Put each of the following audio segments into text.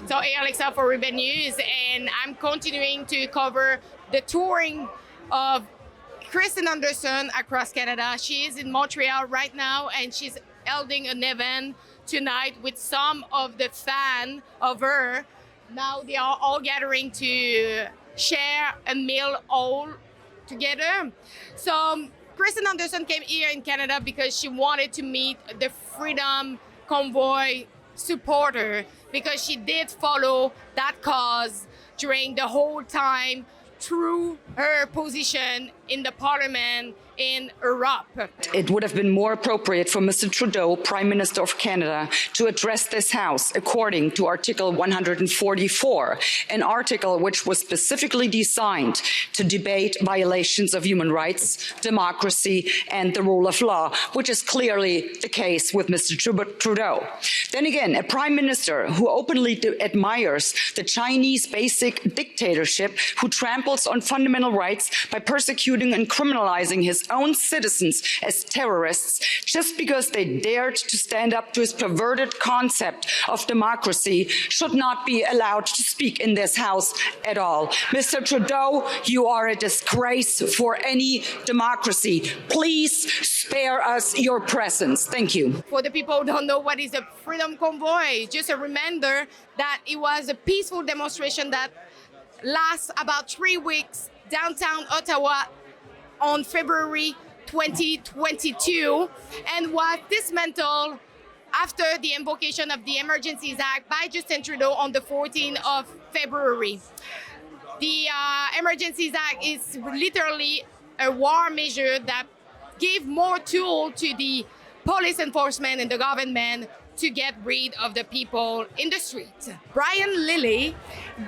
So hey Alexa for Rebel News, and I'm continuing to cover the touring of Christine Anderson across Canada. She is in Montreal right now, and she's holding an event tonight with some of the fans of her. Now they are all gathering to share a meal all together. So Christine Anderson came here in Canada because she wanted to meet the Freedom Convoy supporter, because she did follow that cause during the whole time through her position in the parliament in Europe. It would have been more appropriate for Mr. Trudeau, Prime Minister of Canada, to address this House according to Article 144, an article which was specifically designed to debate violations of human rights, democracy, and the rule of law, which is clearly the case with Mr. Trudeau. Then again, a Prime Minister who openly admires the Chinese basic dictatorship, who tramples on fundamental rights by persecuting and criminalizing his own citizens as terrorists just because they dared to stand up to his perverted concept of democracy, should not be allowed to speak in this House at all. Mr. Trudeau, you are a disgrace for any democracy. Please spare us your presence. Thank you. For the people who don't know what is a Freedom Convoy, just a reminder that it was a peaceful demonstration that lasts about 3 weeks downtown Ottawa on February 2022, and was dismantled after the invocation of the Emergencies Act by Justin Trudeau on the 14th of February. The Emergencies Act is literally a war measure that gave more tool to the police enforcement and the government to get rid of the people in the street. Brian Lilly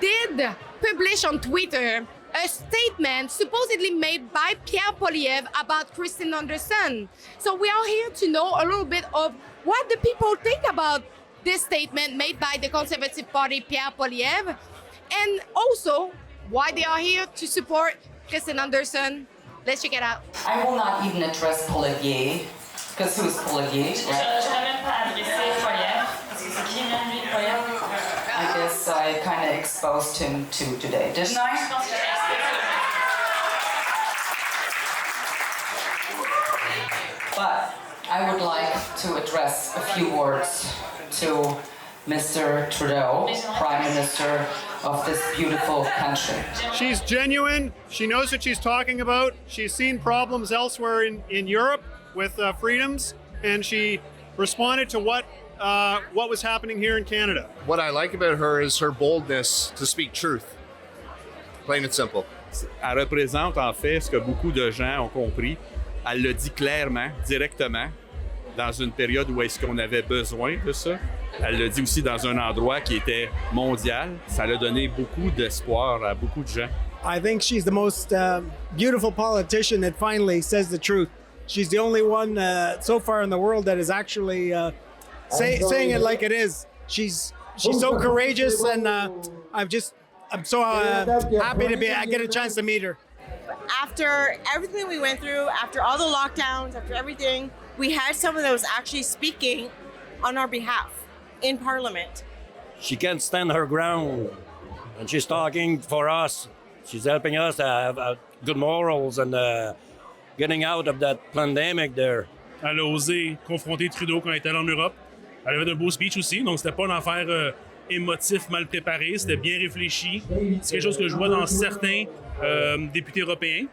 did publish on Twitter a statement supposedly made by Pierre Poilievre about Christine Anderson. So we are here to know a little bit of what the people think about this statement made by the Conservative Party Pierre Poilievre, and also why they are here to support Christine Anderson. Let's check it out. I will not even address Poilievre, because who's Poilievre? I guess I kind of exposed him to today, didn't I? But I would like to address a few words to Mr. Trudeau, Prime Minister of this beautiful country. She's genuine. She knows what she's talking about. She's seen problems elsewhere in Europe with freedoms, and she responded to what was happening here in Canada. What I like about her is her boldness to speak truth. Plain and simple. Elle représente en fait ce que beaucoup de gens ont compris. Elle le dit clairement, directement, dans une période où est-ce qu'on avait besoin de ça. Elle le dit aussi dans un endroit qui était mondial. Ça a donné beaucoup d'espoir à beaucoup de gens. I think she's the most beautiful politician that finally says the truth. She's the only one so far in the world that is actually saying it like it is. She's so courageous, and I'm so happy to get a chance to meet her. After everything we went through, after all the lockdowns, after everything, we had someone that was actually speaking on our behalf in Parliament. She can't stand her ground, and she's talking for us. She's helping us to have good morals and getting out of that pandemic there. Elle a osé confronter Trudeau quand elle était allée en Europe. Elle avait un beau speech aussi, donc c'était pas une affaire émotif, mal préparé, c'était bien réfléchi. C'est quelque chose que je vois dans certains députés européens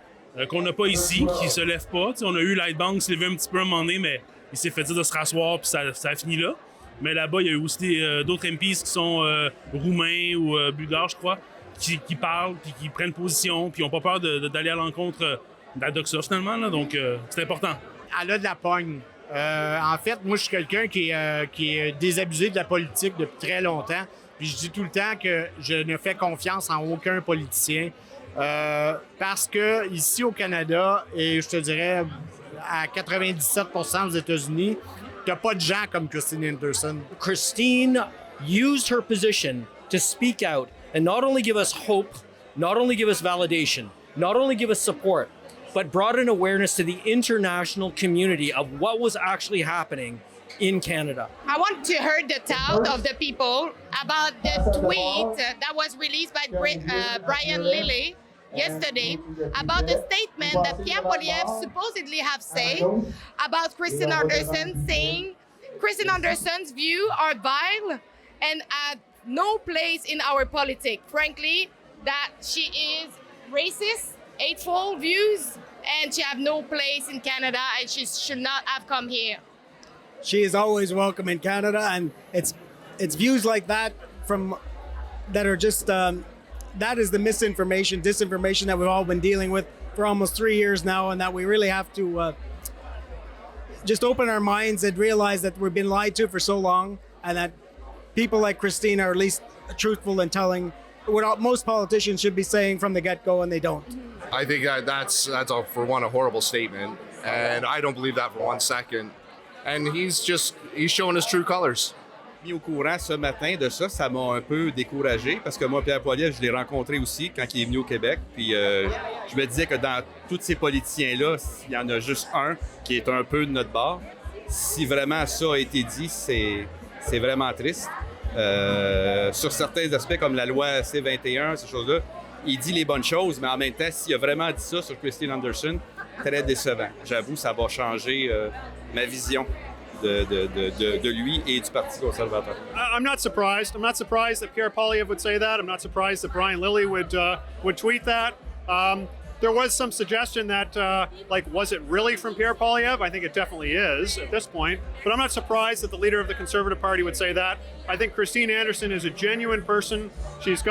qu'on n'a pas ici, qui ne se lèvent pas. T'sais, on a eu Lightbank se lever un petit peu à un moment donné, mais il s'est fait dire de se rasseoir, puis ça a fini là. Mais là-bas, il y a eu aussi d'autres MPs qui sont roumains ou bulgares, je crois, qui parlent, puis qui prennent position, puis ils n'ont pas peur d'aller à l'encontre de la doxa finalement. Là, donc, c'est important. Elle a de la pogne. En fait, moi, je suis quelqu'un qui est désabusé de la politique depuis très longtemps. Puis je dis tout le temps que je ne fais confiance en aucun politicien. Parce que ici au Canada, et je te dirais à 97% aux États-Unis, t'as pas de gens comme Christine Anderson. Christine used her position to speak out and not only give us hope, not only give us validation, not only give us support, but brought an awareness to the international community of what was actually happening in Canada. I want to hear the thought of the people about the tweet that was released by Brian Lilly yesterday about the statement that Pierre Poilievre supposedly have said about Christine Anderson, saying Christine Anderson's views are vile and have no place in our politics. Frankly, that she is racist, hateful views, and she have no place in Canada and she should not have come here. She is always welcome in Canada, and it's views like that that are just that is the misinformation, disinformation that we've all been dealing with for almost 3 years now, and that we really have to just open our minds and realize that we've been lied to for so long, and that people like Christine are at least truthful in telling what most politicians should be saying from the get-go, and they don't. I think that's for one, a horrible statement, and I don't believe that for 1 second. And he's showing his true colors. Mis au courant ce matin de ça, ça m'a un peu découragé parce que moi, Pierre Poilievre, je l'ai rencontré aussi quand il est venu au Québec. Puis je me disais que dans tous ces politiciens-là, il y en a juste un qui est un peu de notre bord. Si vraiment ça a été dit, c'est vraiment triste. Sur certains aspects comme la loi C-21, ces choses-là, il dit les bonnes choses, mais en même temps, s'il a vraiment dit ça sur Christine Anderson, très décevant. J'avoue, ça va changer ma vision de lui et du Parti conservateur. I'm not surprised. I'm not surprised that Pierre Poilievre would say that. I'm not surprised that Brian Lilly would tweet that. There was some suggestion that, was it really from Pierre Poilievre? I think it definitely is at this point. But I'm not surprised that the leader of the Conservative Party would say that. I think Christine Anderson is a genuine person. She's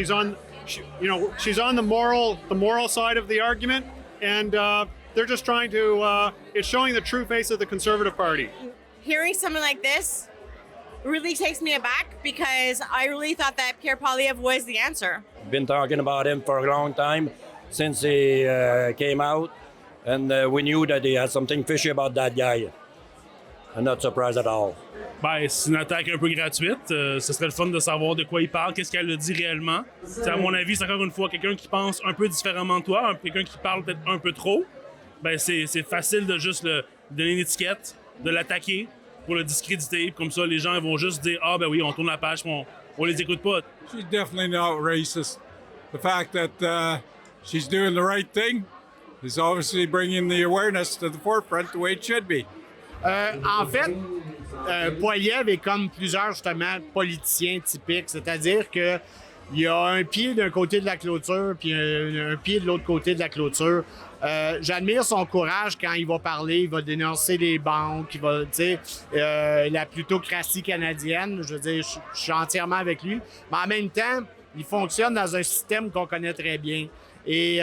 on the moral side of the argument, and they're just trying to. It's showing the true face of the Conservative Party. Hearing something like this really takes me aback because I really thought that Pierre Poilievre was the answer. Been talking about him for a long time since he came out, and we knew that he had something fishy about that guy. I'm not surprised at all. Ben, c'est une attaque un peu gratuite. Ce serait le fun de savoir de quoi il parle, qu'est-ce qu'elle a dit réellement. T'sais, à mon avis, c'est encore une fois quelqu'un qui pense un peu différemment de toi, quelqu'un qui parle peut-être un peu trop. Ben, c'est facile de juste lui donner une étiquette, de l'attaquer pour le discréditer. Comme ça, les gens vont juste dire « Ah, ben oui, on tourne la page, on les écoute pas. » She's definitely not racist. The fact that she's doing the right thing is obviously bringing the awareness to the forefront the way it should be. En fait, Poilievre est comme plusieurs, justement, politiciens typiques. C'est-à-dire que il y a un pied d'un côté de la clôture puis un pied de l'autre côté de la clôture. J'admire son courage quand il va parler, il va dénoncer les banques, il va, la plutocratie canadienne. Je veux dire, je suis entièrement avec lui. Mais en même temps, il fonctionne dans un système qu'on connaît très bien. Et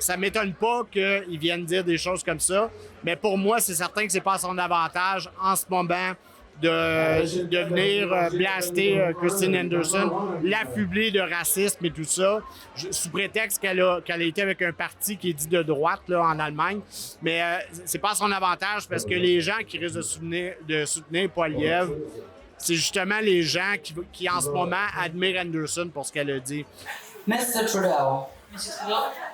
ça m'étonne pas qu'il vienne dire des choses comme ça. Mais pour moi, c'est certain que c'est pas à son avantage en ce moment de venir blaster Christine Anderson, l'affubler de racisme et tout ça, sous prétexte qu'elle a été avec un parti qui est dit de droite là, en Allemagne. Mais c'est pas à son avantage parce que les gens qui risquent de soutenir Poilievre, c'est justement les gens qui en ce moment admirent Anderson pour ce qu'elle a dit. Mr. Trudeau,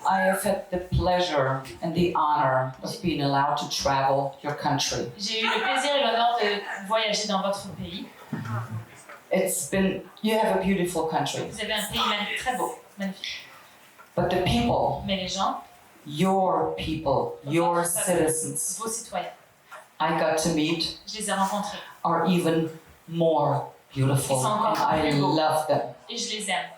I have had the pleasure and the honor of being allowed to travel your country. J'ai eu le plaisir et l'honneur de voyager dans votre pays. You have a beautiful country. Vous avez un pays très beau, magnifique. But the people, mais les gens, your people, your citizens, vos citoyens, I got to meet, je les ai rencontrés, are even more beautiful. Ils sont encore And I plus beaux. love them. Et je les aime.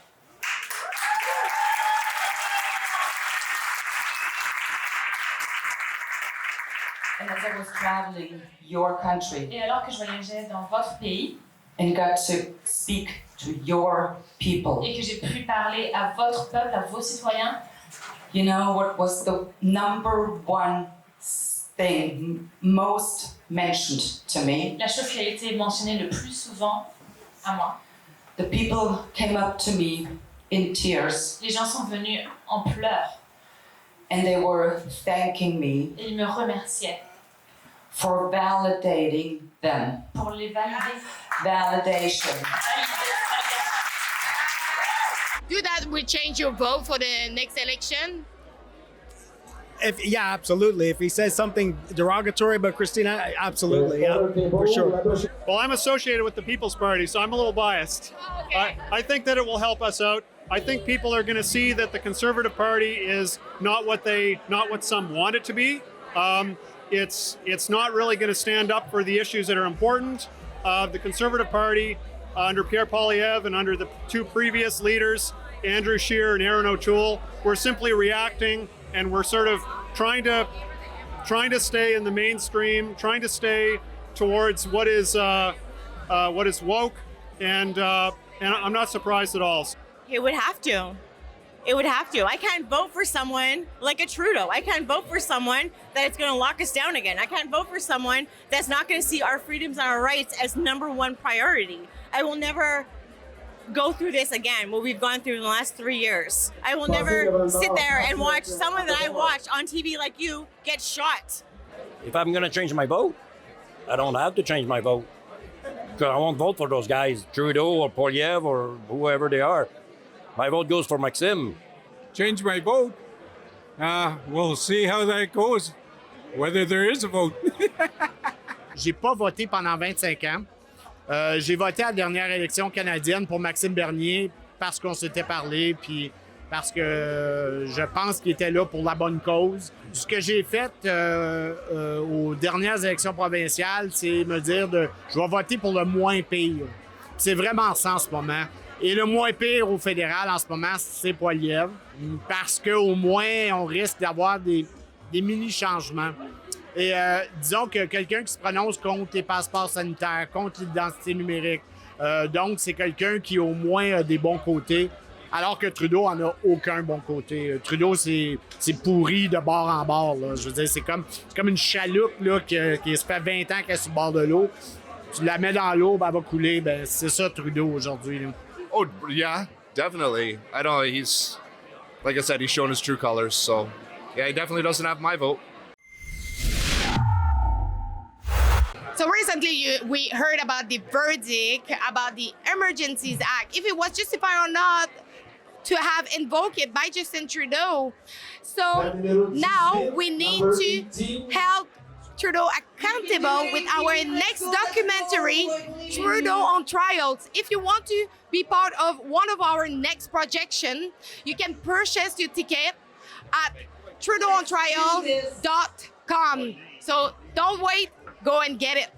And as I was traveling your country, Et alors que je voyageais dans votre pays, and got to speak to your people, et que j'ai pu parler à votre peuple, à vos citoyens, you know what was the number one thing most mentioned to me? la chose qui a été mentionnée le plus souvent à moi. The people came up to me in tears, Les gens sont venus en pleurs and they were thanking me et ils me remerciaient for validating them. pour les valider. Validation. Do that will change your vote for the next election? Yeah, absolutely. If he says something derogatory about Christine, absolutely, yeah, for sure. Well, I'm associated with the People's Party, so I'm a little biased. I think that it will help us out. I think people are going to see that the Conservative Party is not what some want it to be. It's not really going to stand up for the issues that are important. The Conservative Party, under Pierre Poilievre and under the two previous leaders, Andrew Scheer and Aaron O'Toole, we're simply reacting, and we're sort of trying to stay in the mainstream, trying to stay towards what is woke, and I'm not surprised at all. It would have to. It would have to. I can't vote for someone like a Trudeau. I can't vote for someone that it's going to lock us down again. I can't vote for someone that's not going to see our freedoms and our rights as number one priority. I will never go through this again, what we've gone through in the last 3 years. I will never sit there and watch someone that I watch on TV like you get shot. If I'm going to change my vote, I don't have to change my vote. Because I won't vote for those guys, Trudeau or Poilievre or whoever they are. My vote goes for Maxime. Change my vote? We'll see how that goes, whether there is a vote. J'ai pas voté pendant 25 ans. J'ai voté à la dernière élection canadienne pour Maxime Bernier parce qu'on s'était parlé, puis parce que je pense qu'il était là pour la bonne cause. Ce que j'ai fait aux dernières élections provinciales, c'est me dire je vais voter pour le moins pire. C'est vraiment ça en ce moment. Et le moins pire au fédéral en ce moment, c'est Poilievre, parce qu'au moins, on risque d'avoir des mini-changements. Et disons que quelqu'un qui se prononce contre les passeports sanitaires, contre l'identité numérique, donc c'est quelqu'un qui au moins a des bons côtés, alors que Trudeau en a aucun bon côté. Trudeau, c'est pourri de bord en bord, là. Je veux dire, c'est comme une chaloupe là, qui se fait 20 ans qu'elle est sur le bord de l'eau. Tu la mets dans l'eau, ben, elle va couler. Ben, c'est ça Trudeau aujourd'hui, là. Oh, yeah, definitely. I don't know, he's, like I said, he's shown his true colors. So, yeah, he definitely doesn't have my vote. So recently we heard about the verdict about the Emergencies Act, if it was justified or not to have invoked it by Justin Trudeau. So now we need to help Trudeau accountable with our next documentary, Trudeau on Trials. If you want to be part of one of our next projection, you can purchase your ticket at trudeauontrial.com. So don't wait, go and get it.